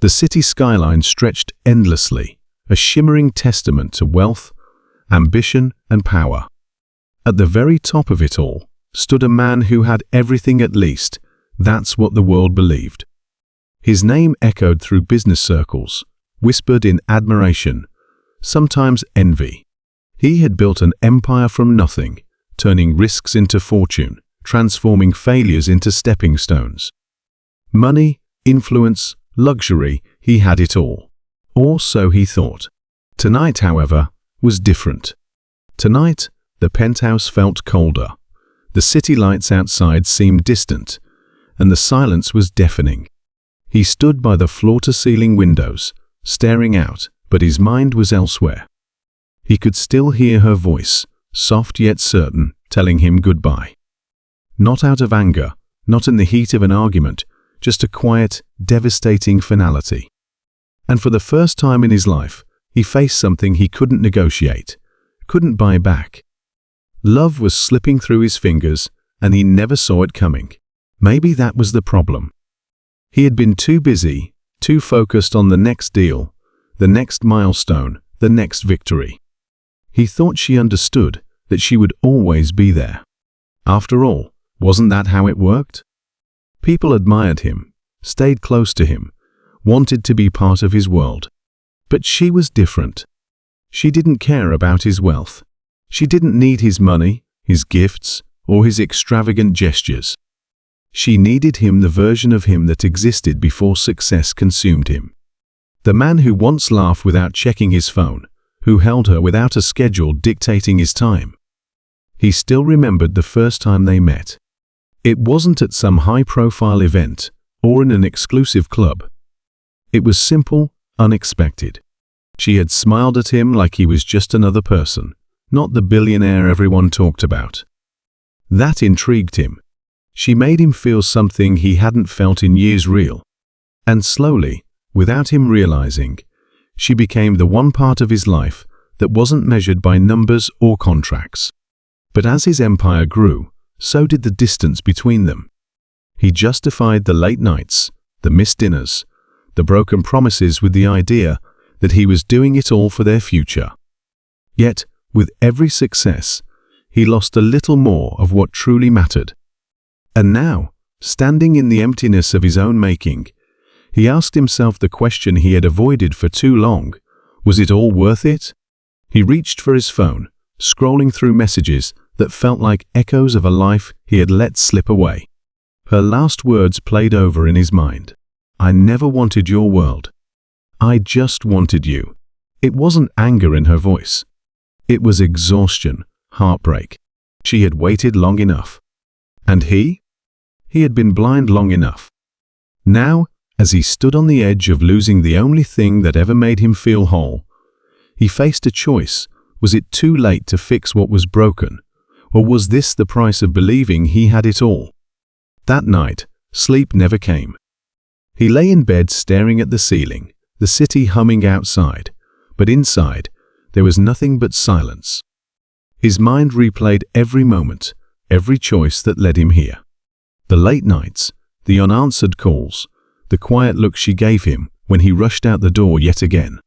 The city skyline stretched endlessly, a shimmering testament to wealth, ambition, and power. At the very top of it all stood a man who had everything, at least that's what the world believed. His name echoed through business circles, whispered in admiration, sometimes envy. He had built an empire from nothing, turning risks into fortune, transforming failures into stepping stones. Money, influence, luxury, he had it all. Or so he thought. Tonight, however, was different. Tonight, the penthouse felt colder. The city lights outside seemed distant, and the silence was deafening. He stood by the floor-to-ceiling windows, staring out, but his mind was elsewhere. He could still hear her voice, soft yet certain, telling him goodbye. Not out of anger, not in the heat of an argument, just a quiet, devastating finality. And for the first time in his life, he faced something he couldn't negotiate, couldn't buy back. Love was slipping through his fingers, and he never saw it coming. Maybe that was the problem. He had been too busy, too focused on the next deal, the next milestone, the next victory. He thought she understood, that she would always be there. After all, wasn't that how it worked? People admired him, stayed close to him, wanted to be part of his world. But she was different. She didn't care about his wealth. She didn't need his money, his gifts, or his extravagant gestures. She needed him, the version of him that existed before success consumed him. The man who once laughed without checking his phone, who held her without a schedule dictating his time. He still remembered the first time they met. It wasn't at some high-profile event or in an exclusive club. It was simple, unexpected. She had smiled at him like he was just another person, not the billionaire everyone talked about. That intrigued him. She made him feel something he hadn't felt in years real. And slowly, without him realizing, she became the one part of his life that wasn't measured by numbers or contracts. But as his empire grew, so did the distance between them. He justified the late nights, the missed dinners, the broken promises with the idea that he was doing it all for their future. Yet, with every success, he lost a little more of what truly mattered. And now, standing in the emptiness of his own making, he asked himself the question he had avoided for too long. Was it all worth it? He reached for his phone, scrolling through messages that felt like echoes of a life he had let slip away. Her last words played over in his mind. I never wanted your world. I just wanted you. It wasn't anger in her voice. It was exhaustion, heartbreak. She had waited long enough. And he? He had been blind long enough. Now, as he stood on the edge of losing the only thing that ever made him feel whole, he faced a choice. Was it too late to fix what was broken? Or was this the price of believing he had it all? That night, sleep never came. He lay in bed staring at the ceiling, the city humming outside, but inside, there was nothing but silence. His mind replayed every moment, every choice that led him here. The late nights, the unanswered calls, the quiet look she gave him when he rushed out the door yet again.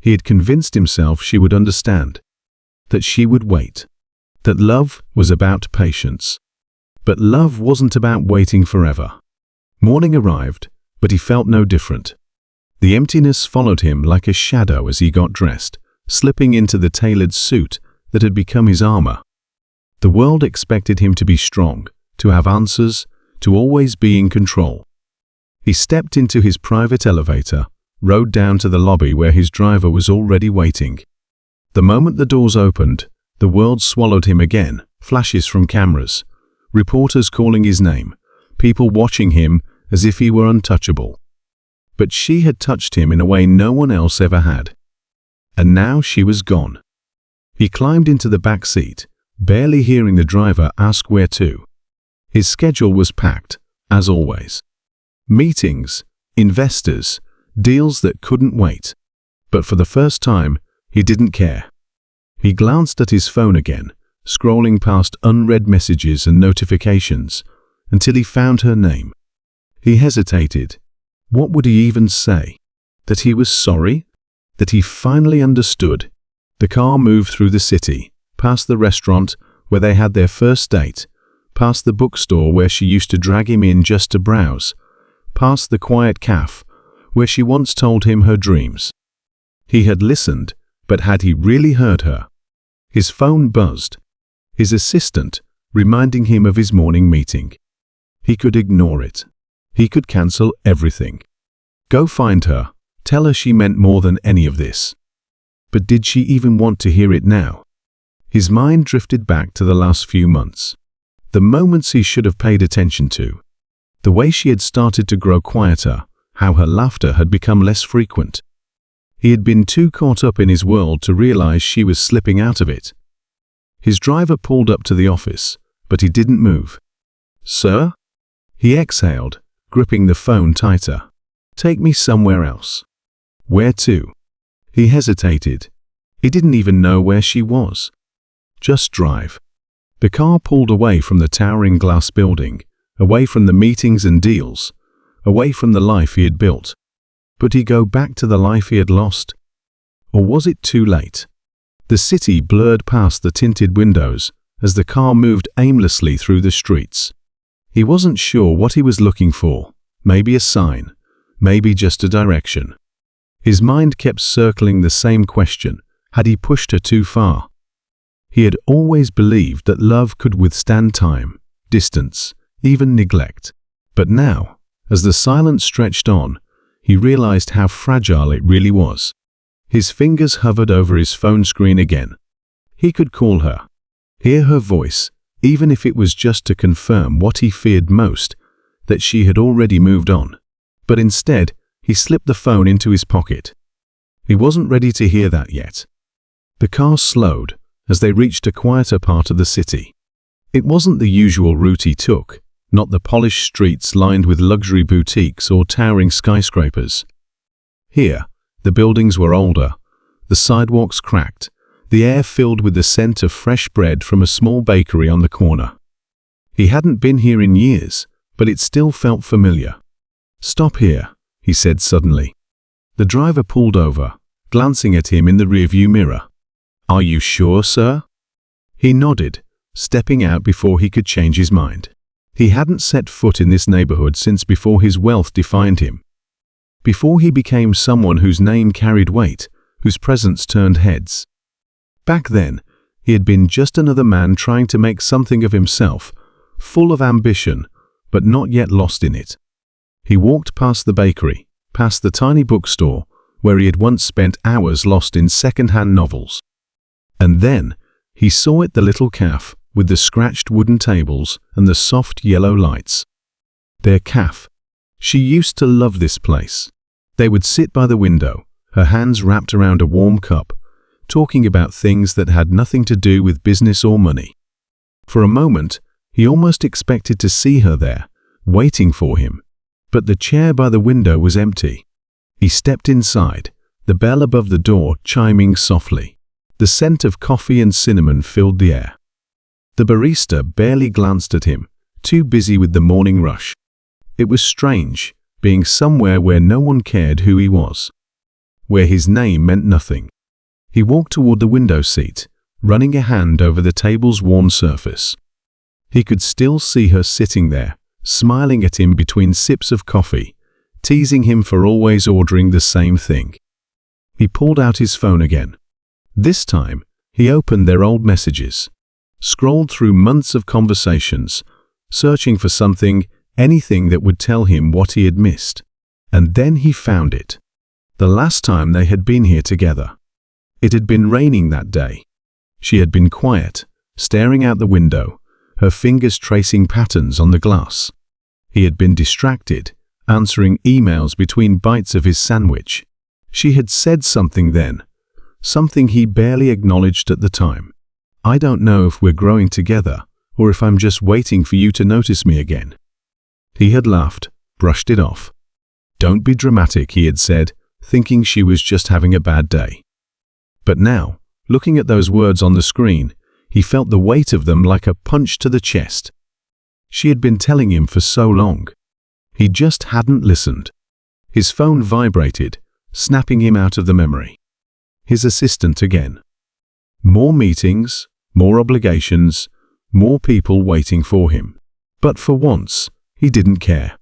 He had convinced himself she would understand, that she would wait, that love was about patience. But love wasn't about waiting forever. Morning arrived, but he felt no different. The emptiness followed him like a shadow as he got dressed, slipping into the tailored suit that had become his armor. The world expected him to be strong, to have answers, to always be in control. He stepped into his private elevator, rode down to the lobby where his driver was already waiting. The moment the doors opened, the world swallowed him again, flashes from cameras, reporters calling his name, people watching him as if he were untouchable. But she had touched him in a way no one else ever had. And now she was gone. He climbed into the back seat, barely hearing the driver ask where to. His schedule was packed, as always. Meetings, investors, deals that couldn't wait. But for the first time, he didn't care. He glanced at his phone again, scrolling past unread messages and notifications, until he found her name. He hesitated. What would he even say? That he was sorry? That he finally understood? The car moved through the city, past the restaurant where they had their first date, past the bookstore where she used to drag him in just to browse, past the quiet cafe where she once told him her dreams. He had listened, but had he really heard her? His phone buzzed. His assistant, reminding him of his morning meeting. He could ignore it. He could cancel everything. Go find her. Tell her she meant more than any of this. But did she even want to hear it now? His mind drifted back to the last few months. The moments he should have paid attention to. The way she had started to grow quieter, how her laughter had become less frequent. He had been too caught up in his world to realize she was slipping out of it. His driver pulled up to the office, but he didn't move. "Sir?" He exhaled, gripping the phone tighter. "Take me somewhere else." "Where to?" He hesitated. He didn't even know where she was. "Just drive." The car pulled away from the towering glass building, away from the meetings and deals, away from the life he had built. Would he go back to the life he had lost? Or was it too late? The city blurred past the tinted windows as the car moved aimlessly through the streets. He wasn't sure what he was looking for. Maybe a sign, maybe just a direction. His mind kept circling the same question. Had he pushed her too far? He had always believed that love could withstand time, distance, even neglect. But now, as the silence stretched on, he realized how fragile it really was. His fingers hovered over his phone screen again. He could call her, hear her voice, even if it was just to confirm what he feared most, that she had already moved on. But instead, he slipped the phone into his pocket. He wasn't ready to hear that yet. The car slowed as they reached a quieter part of the city. It wasn't the usual route he took, not the polished streets lined with luxury boutiques or towering skyscrapers. Here, the buildings were older, the sidewalks cracked, the air filled with the scent of fresh bread from a small bakery on the corner. He hadn't been here in years, but it still felt familiar. "Stop here," he said suddenly. The driver pulled over, glancing at him in the rearview mirror. "Are you sure, sir?" He nodded, stepping out before he could change his mind. He hadn't set foot in this neighborhood since before his wealth defined him. Before he became someone whose name carried weight, whose presence turned heads. Back then, he had been just another man trying to make something of himself, full of ambition, but not yet lost in it. He walked past the bakery, past the tiny bookstore, where he had once spent hours lost in second-hand novels. And then, he saw it, the little cafe, with the scratched wooden tables and the soft yellow lights. Their cafe. She used to love this place. They would sit by the window, her hands wrapped around a warm cup, talking about things that had nothing to do with business or money. For a moment, he almost expected to see her there, waiting for him. But the chair by the window was empty. He stepped inside, the bell above the door chiming softly. The scent of coffee and cinnamon filled the air. The barista barely glanced at him, too busy with the morning rush. It was strange, being somewhere where no one cared who he was, where his name meant nothing. He walked toward the window seat, running a hand over the table's worn surface. He could still see her sitting there, smiling at him between sips of coffee, teasing him for always ordering the same thing. He pulled out his phone again. This time, he opened their old messages, scrolled through months of conversations, searching for something, anything that would tell him what he had missed. And then he found it. The last time they had been here together. It had been raining that day. She had been quiet, staring out the window, her fingers tracing patterns on the glass. He had been distracted, answering emails between bites of his sandwich. She had said something then, something he barely acknowledged at the time. "I don't know if we're growing together, or if I'm just waiting for you to notice me again." He had laughed, brushed it off. "Don't be dramatic," he had said, thinking she was just having a bad day. But now, looking at those words on the screen, he felt the weight of them like a punch to the chest. She had been telling him for so long. He just hadn't listened. His phone vibrated, snapping him out of the memory. His assistant again. More meetings, more obligations, more people waiting for him. But for once, he didn't care.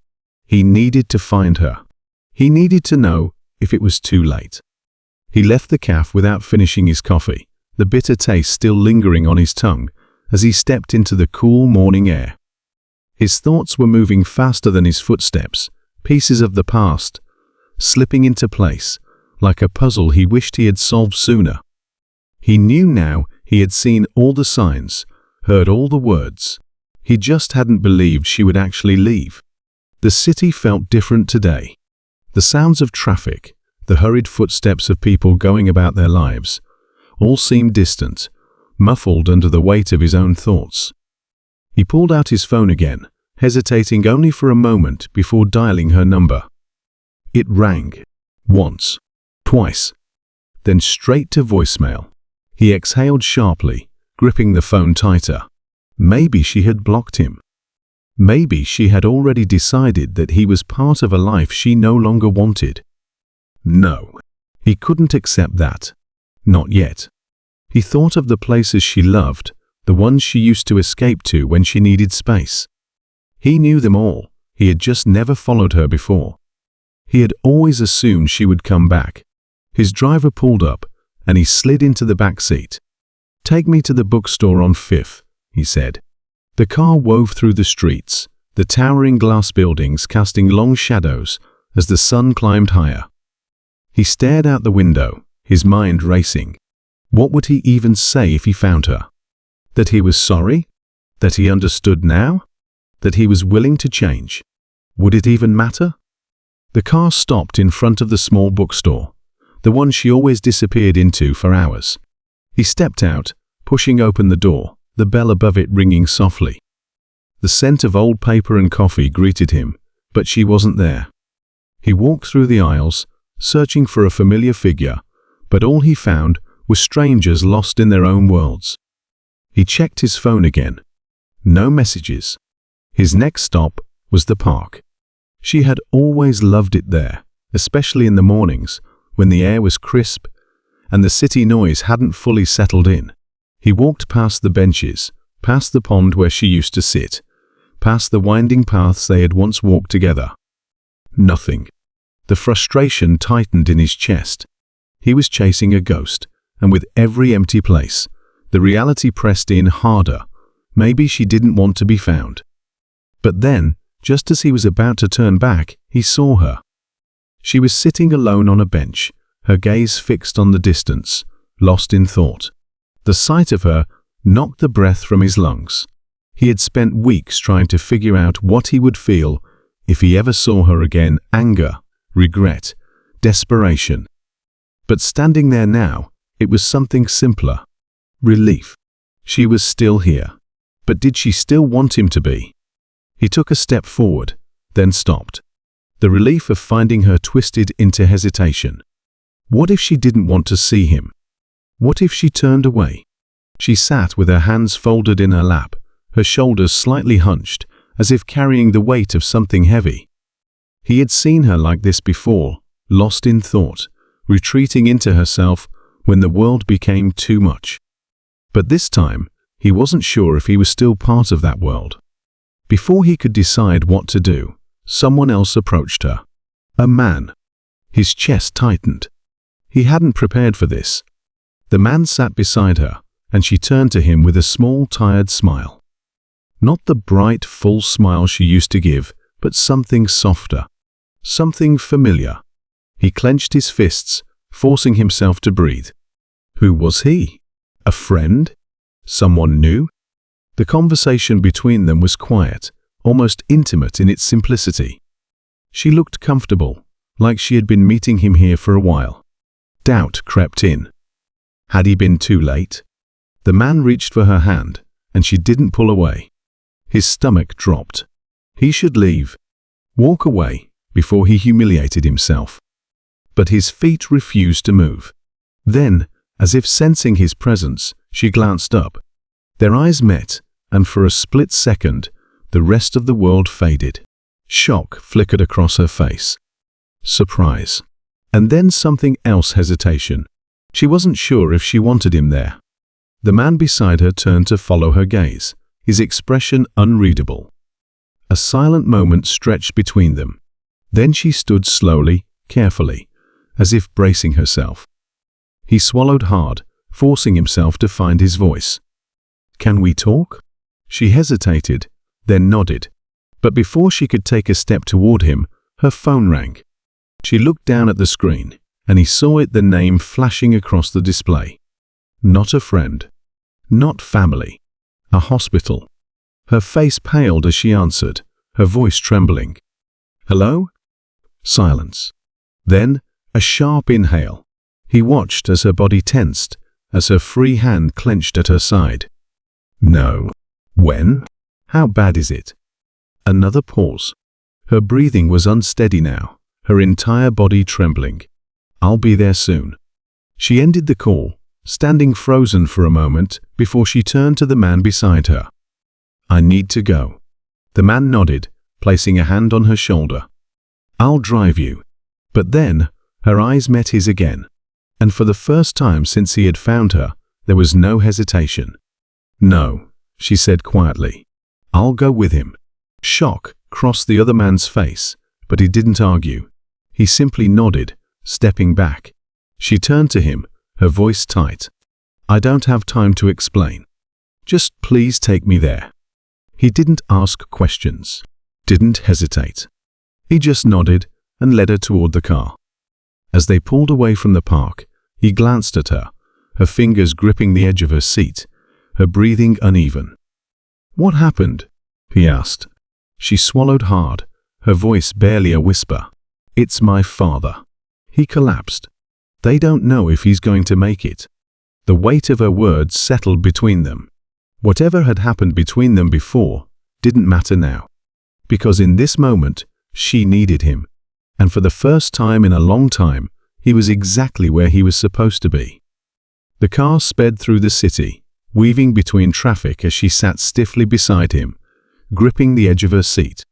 He needed to find her. He needed to know if it was too late. He left the cafe without finishing his coffee, the bitter taste still lingering on his tongue as he stepped into the cool morning air. His thoughts were moving faster than his footsteps, pieces of the past, slipping into place, like a puzzle he wished he had solved sooner. He knew now he had seen all the signs, heard all the words. He just hadn't believed she would actually leave. The city felt different today. The sounds of traffic, the hurried footsteps of people going about their lives, all seemed distant, muffled under the weight of his own thoughts. He pulled out his phone again, hesitating only for a moment before dialing her number. It rang. Once. Twice. Then straight to voicemail. He exhaled sharply, gripping the phone tighter. Maybe she had blocked him. Maybe she had already decided that he was part of a life she no longer wanted. No, he couldn't accept that. Not yet. He thought of the places she loved, the ones she used to escape to when she needed space. He knew them all. He had just never followed her before. He had always assumed she would come back. His driver pulled up, and he slid into the back seat. "Take me to the bookstore on 5th, he said. The car wove through the streets, the towering glass buildings casting long shadows as the sun climbed higher. He stared out the window, his mind racing. What would he even say if he found her? That he was sorry? That he understood now? That he was willing to change? Would it even matter? The car stopped in front of the small bookstore, the one she always disappeared into for hours. He stepped out, pushing open the door, the bell above it ringing softly. The scent of old paper and coffee greeted him, but she wasn't there. He walked through the aisles, searching for a familiar figure, but all he found were strangers lost in their own worlds. He checked his phone again. No messages. His next stop was the park. She had always loved it there, especially in the mornings, when the air was crisp and the city noise hadn't fully settled in. He walked past the benches, past the pond where she used to sit, past the winding paths they had once walked together. Nothing. The frustration tightened in his chest. He was chasing a ghost, and with every empty place, the reality pressed in harder. Maybe she didn't want to be found. But then, just as he was about to turn back, he saw her. She was sitting alone on a bench, her gaze fixed on the distance, lost in thought. The sight of her knocked the breath from his lungs. He had spent weeks trying to figure out what he would feel if he ever saw her again: anger, regret, desperation. But standing there now, it was something simpler. Relief. She was still here. But did she still want him to be? He took a step forward, then stopped. The relief of finding her twisted into hesitation. What if she didn't want to see him? What if she turned away? She sat with her hands folded in her lap, her shoulders slightly hunched, as if carrying the weight of something heavy. He had seen her like this before, lost in thought, retreating into herself when the world became too much. But this time, he wasn't sure if he was still part of that world. Before he could decide what to do, someone else approached her. A man. His chest tightened. He hadn't prepared for this. The man sat beside her, and she turned to him with a small, tired smile. Not the bright, full smile she used to give, but something softer. Something familiar. He clenched his fists, forcing himself to breathe. Who was he? A friend? Someone new? The conversation between them was quiet, almost intimate in its simplicity. She looked comfortable, like she had been meeting him here for a while. Doubt crept in. Had he been too late? The man reached for her hand, and she didn't pull away. His stomach dropped. He should leave. Walk away, before he humiliated himself. But his feet refused to move. Then, as if sensing his presence, she glanced up. Their eyes met, and for a split second, the rest of the world faded. Shock flickered across her face. surprise. And then something else, hesitation. She wasn't sure if she wanted him there. The man beside her turned to follow her gaze, his expression unreadable. A silent moment stretched between them. Then she stood slowly, carefully, as if bracing herself. He swallowed hard, forcing himself to find his voice. "Can we talk?" She hesitated, then nodded. But before she could take a step toward him, her phone rang. She looked down at the screen, and he saw it, the name flashing across the display. Not a friend. Not family. A hospital. Her face paled as she answered, her voice trembling. "Hello?" Silence. Then, a sharp inhale. He watched as her body tensed, as her free hand clenched at her side. "No." "When? How bad is it?" Another pause. Her breathing was unsteady now, her entire body trembling. "I'll be there soon." She ended the call, standing frozen for a moment before she turned to the man beside her. "I need to go." The man nodded, placing a hand on her shoulder. "I'll drive you." But then, her eyes met his again, and for the first time since he had found her, there was no hesitation. "No," she said quietly. "I'll go with him." Shock crossed the other man's face, but he didn't argue. He simply nodded, stepping back. She turned to him, her voice tight. "I don't have time to explain. Just please take me there." He didn't ask questions, didn't hesitate. He just nodded and led her toward the car. As they pulled away from the park, he glanced at her, her fingers gripping the edge of her seat, her breathing uneven. "What happened?" he asked. She swallowed hard, her voice barely a whisper. "It's my father." He collapsed. "They don't know if he's going to make it." The weight of her words settled between them. Whatever had happened between them before didn't matter now. Because in this moment, she needed him. And for the first time in a long time, he was exactly where he was supposed to be. The car sped through the city, weaving between traffic as she sat stiffly beside him, gripping the edge of her seat.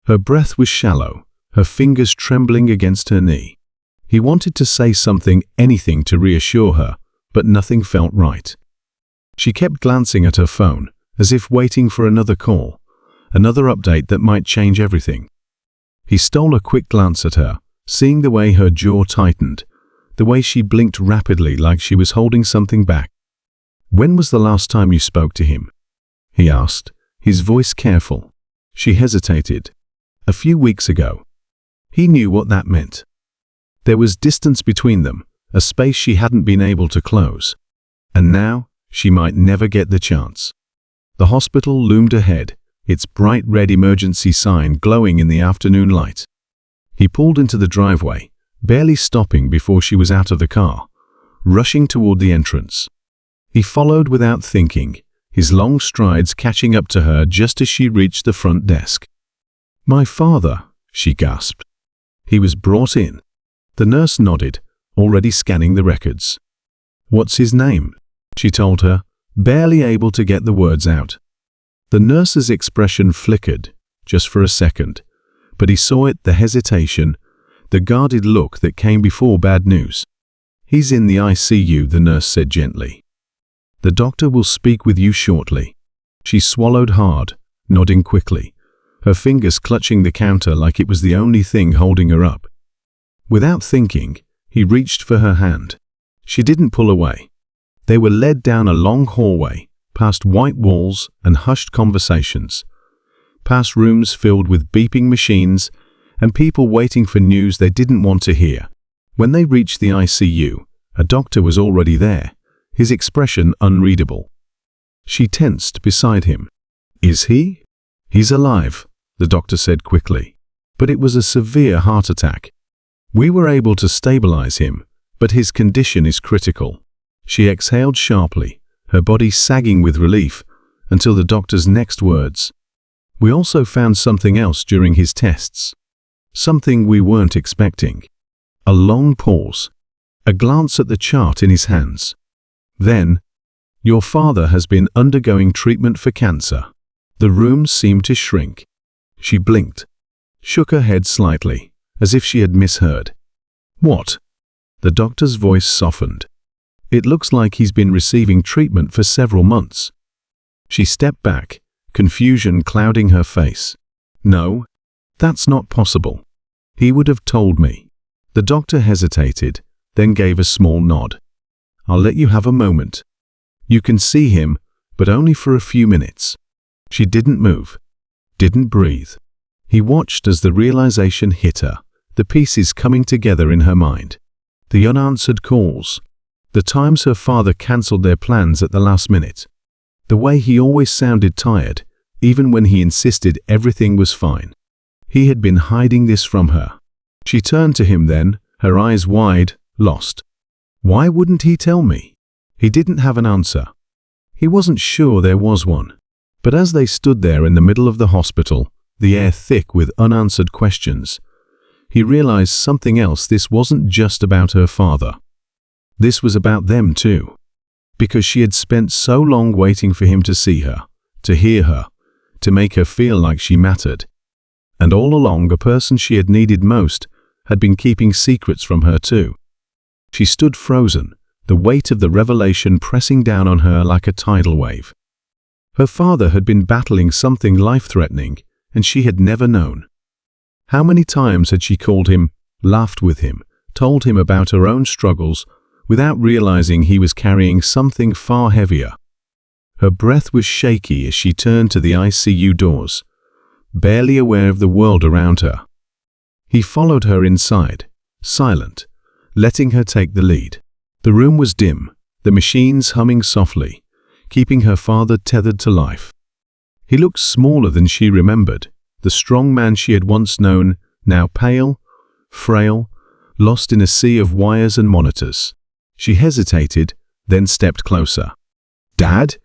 Her breath was shallow, her fingers trembling against her knee. He wanted to say something, anything to reassure her, but nothing felt right. She kept glancing at her phone, as if waiting for another call, another update that might change everything. He stole a quick glance at her, seeing the way her jaw tightened, the way she blinked rapidly like she was holding something back. "When was the last time you spoke to him?" he asked, his voice careful. She hesitated. "A few weeks ago." He knew what that meant. There was distance between them, a space she hadn't been able to close. And now, she might never get the chance. The hospital loomed ahead, its bright red emergency sign glowing in the afternoon light. He pulled into the driveway, barely stopping before she was out of the car, rushing toward the entrance. He followed without thinking, his long strides catching up to her just as she reached the front desk. "My father," she gasped. He was brought in. The nurse nodded, already scanning the records. "What's his name?" she told her, barely able to get the words out. The nurse's expression flickered, just for a second, but he saw it, the hesitation, the guarded look that came before bad news. "He's in the ICU," the nurse said gently. "The doctor will speak with you shortly." She swallowed hard, nodding quickly, her fingers clutching the counter like it was the only thing holding her up. Without thinking, he reached for her hand. She didn't pull away. They were led down a long hallway, past white walls and hushed conversations, past rooms filled with beeping machines and people waiting for news they didn't want to hear. When they reached the ICU, a doctor was already there, his expression unreadable. She tensed beside him. "Is he?" "He's alive," the doctor said quickly, "but it was a severe heart attack. We were able to stabilize him, but his condition is critical." She exhaled sharply, her body sagging with relief, until the doctor's next words. "We also found something else during his tests. Something we weren't expecting." A long pause, a glance at the chart in his hands. Then, "Your father has been undergoing treatment for cancer." The room seemed to shrink. She blinked, shook her head slightly, as if she had misheard. "What?" The doctor's voice softened. "It looks like he's been receiving treatment for several months." She stepped back, confusion clouding her face. "No, that's not possible. He would have told me." The doctor hesitated, then gave a small nod. "I'll let you have a moment. You can see him, but only for a few minutes." She didn't move, didn't breathe. He watched as the realization hit her, the pieces coming together in her mind. The unanswered calls, the times her father cancelled their plans at the last minute, the way he always sounded tired, even when he insisted everything was fine. He had been hiding this from her. She turned to him then, her eyes wide, lost. Why wouldn't he tell me? He didn't have an answer. He wasn't sure there was one. But as they stood there in the middle of the hospital, the air thick with unanswered questions, he realized something else. This wasn't just about her father. This was about them too. Because she had spent so long waiting for him to see her, to hear her, to make her feel like she mattered. And all along, the person she had needed most had been keeping secrets from her too. She stood frozen, the weight of the revelation pressing down on her like a tidal wave. Her father had been battling something life-threatening, and she had never known. How many times had she called him, laughed with him, told him about her own struggles, without realizing he was carrying something far heavier? Her breath was shaky as she turned to the ICU doors, barely aware of the world around her. He followed her inside, silent, letting her take the lead. The room was dim, the machines humming softly, keeping her father tethered to life. He looked smaller than she remembered, the strong man she had once known, now pale, frail, lost in a sea of wires and monitors. She hesitated, then stepped closer. "Dad?"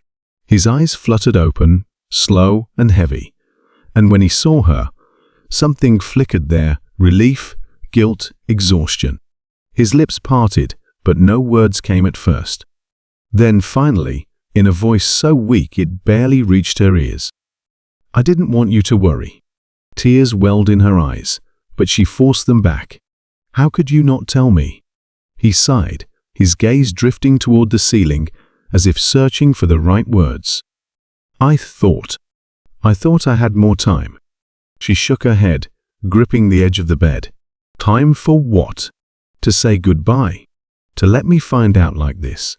His eyes fluttered open, slow and heavy, and when he saw her, something flickered there, relief, guilt, exhaustion. His lips parted, but no words came at first. Then finally, in a voice so weak it barely reached her ears, "I didn't want you to worry." Tears welled in her eyes, but she forced them back. "How could you not tell me?" He sighed, his gaze drifting toward the ceiling, as if searching for the right words. I thought I had more time." She shook her head, gripping the edge of the bed. "Time for what? To say goodbye? To let me find out like this?"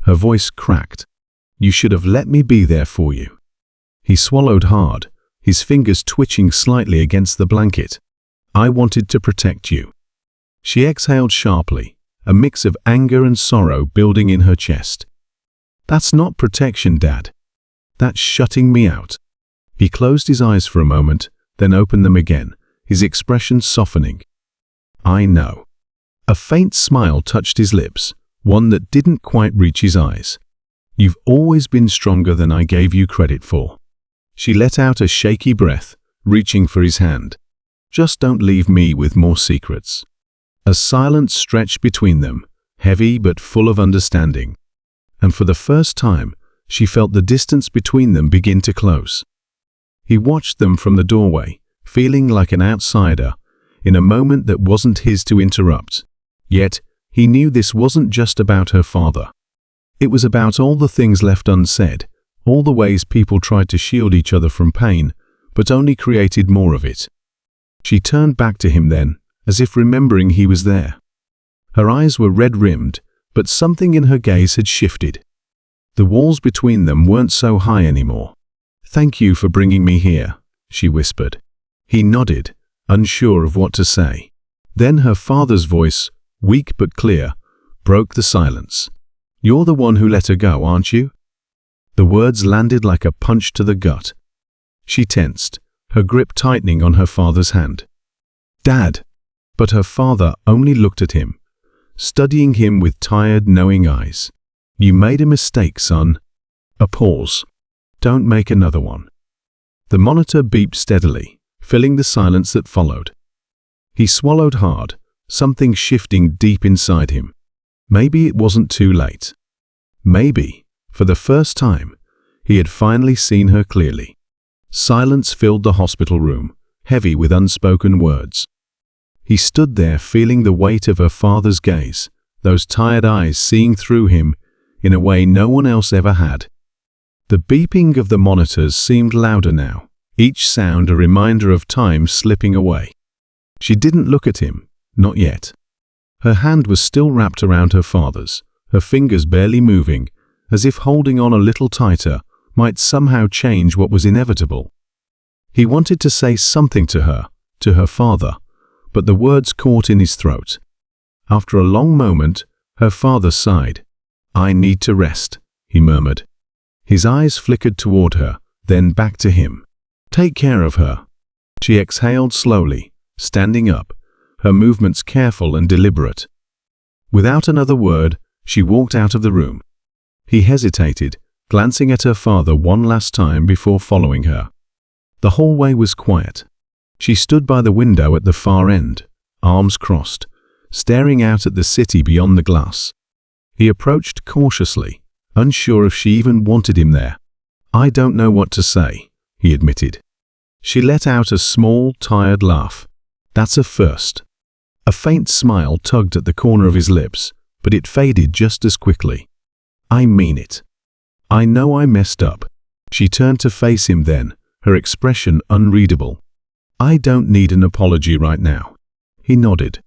Her voice cracked. "You should have let me be there for you." He swallowed hard, his fingers twitching slightly against the blanket. "I wanted to protect you." She exhaled sharply, a mix of anger and sorrow building in her chest. "That's not protection, Dad. That's shutting me out." He closed his eyes for a moment, then opened them again, his expression softening. "I know." A faint smile touched his lips, one that didn't quite reach his eyes. "You've always been stronger than I gave you credit for." She let out a shaky breath, reaching for his hand. "Just don't leave me with more secrets." A silence stretched between them, heavy but full of understanding. And for the first time, she felt the distance between them begin to close. He watched them from the doorway, feeling like an outsider, in a moment that wasn't his to interrupt. Yet, he knew this wasn't just about her father. It was about all the things left unsaid, all the ways people tried to shield each other from pain, but only created more of it. She turned back to him then, as if remembering he was there. Her eyes were red-rimmed, but something in her gaze had shifted. The walls between them weren't so high anymore. "Thank you for bringing me here," she whispered. He nodded, unsure of what to say. Then her father's voice, weak but clear, broke the silence. "You're the one who let her go, aren't you?" The words landed like a punch to the gut. She tensed, her grip tightening on her father's hand. "Dad!" But her father only looked at him, studying him with tired, knowing eyes. "You made a mistake, son." A pause. "Don't make another one." The monitor beeped steadily, filling the silence that followed. He swallowed hard, something shifting deep inside him. Maybe it wasn't too late. Maybe, for the first time, he had finally seen her clearly. Silence filled the hospital room, heavy with unspoken words. He stood there feeling the weight of her father's gaze, those tired eyes seeing through him in a way no one else ever had. The beeping of the monitors seemed louder now, each sound a reminder of time slipping away. She didn't look at him, not yet. Her hand was still wrapped around her father's, her fingers barely moving, as if holding on a little tighter might somehow change what was inevitable. He wanted to say something to her father, but the words caught in his throat. After a long moment, her father sighed. "I need to rest," he murmured. His eyes flickered toward her, then back to him. "Take care of her." She exhaled slowly, standing up, her movements careful and deliberate. Without another word, she walked out of the room. He hesitated, glancing at her father one last time before following her. The hallway was quiet. She stood by the window at the far end, arms crossed, staring out at the city beyond the glass. He approached cautiously, unsure if she even wanted him there. "I don't know what to say," he admitted. She let out a small, tired laugh. "That's a first." A faint smile tugged at the corner of his lips, but it faded just as quickly. "I mean it. I know I messed up." She turned to face him then, her expression unreadable. "I don't need an apology right now." He nodded.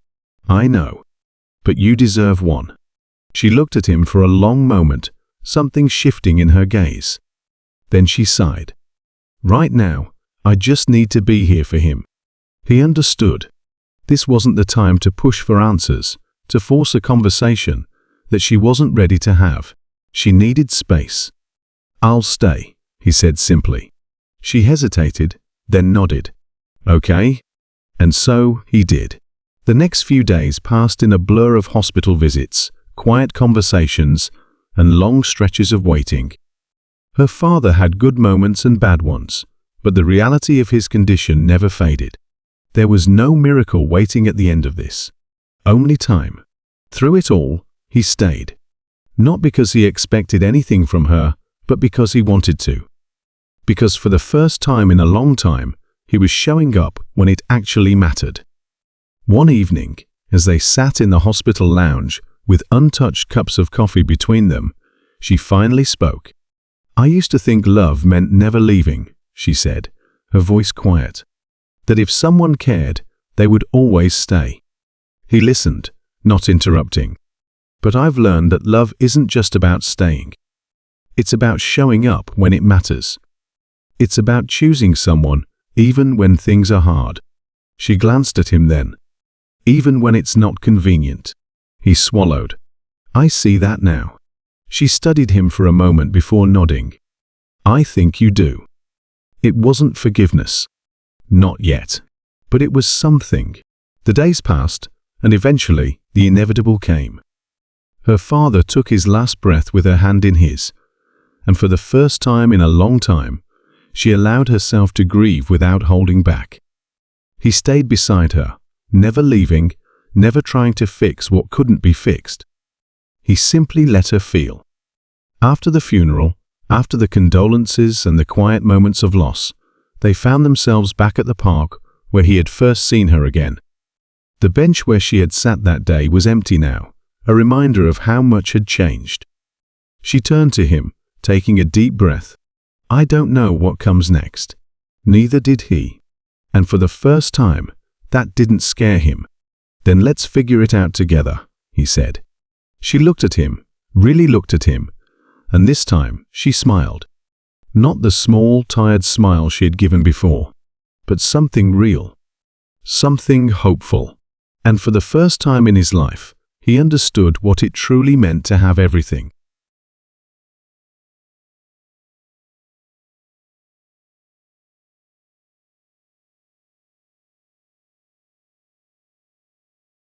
"I know. But you deserve one." She looked at him for a long moment, something shifting in her gaze. Then she sighed. "Right now, I just need to be here for him." He understood. This wasn't the time to push for answers, to force a conversation that she wasn't ready to have. She needed space. "I'll stay," he said simply. She hesitated, then nodded. "Okay." And so he did. The next few days passed in a blur of hospital visits, quiet conversations, and long stretches of waiting. Her father had good moments and bad ones, but the reality of his condition never faded. There was no miracle waiting at the end of this. Only time. Through it all, he stayed. Not because he expected anything from her, but because he wanted to. Because for the first time in a long time, he was showing up when it actually mattered. One evening, as they sat in the hospital lounge with untouched cups of coffee between them, she finally spoke. "I used to think love meant never leaving," she said, her voice quiet. "That if someone cared, they would always stay." He listened, not interrupting. "But I've learned that love isn't just about staying. It's about showing up when it matters. It's about choosing someone even when things are hard." She glanced at him then. "Even when it's not convenient." He swallowed. "I see that now." She studied him for a moment before nodding. "I think you do." It wasn't forgiveness. Not yet. But it was something. The days passed, and eventually the inevitable came. Her father took his last breath with her hand in his, and for the first time in a long time, she allowed herself to grieve without holding back. He stayed beside her, never leaving, never trying to fix what couldn't be fixed. He simply let her feel. After the funeral, after the condolences and the quiet moments of loss, they found themselves back at the park where he had first seen her again. The bench where she had sat that day was empty now, a reminder of how much had changed. She turned to him, taking a deep breath. "I don't know what comes next." Neither did he. And for the first time, that didn't scare him. "Then let's figure it out together," he said. She looked at him, really looked at him, and this time she smiled. Not the small, tired smile she had given before, but something real, something hopeful. And for the first time in his life, he understood what it truly meant to have everything.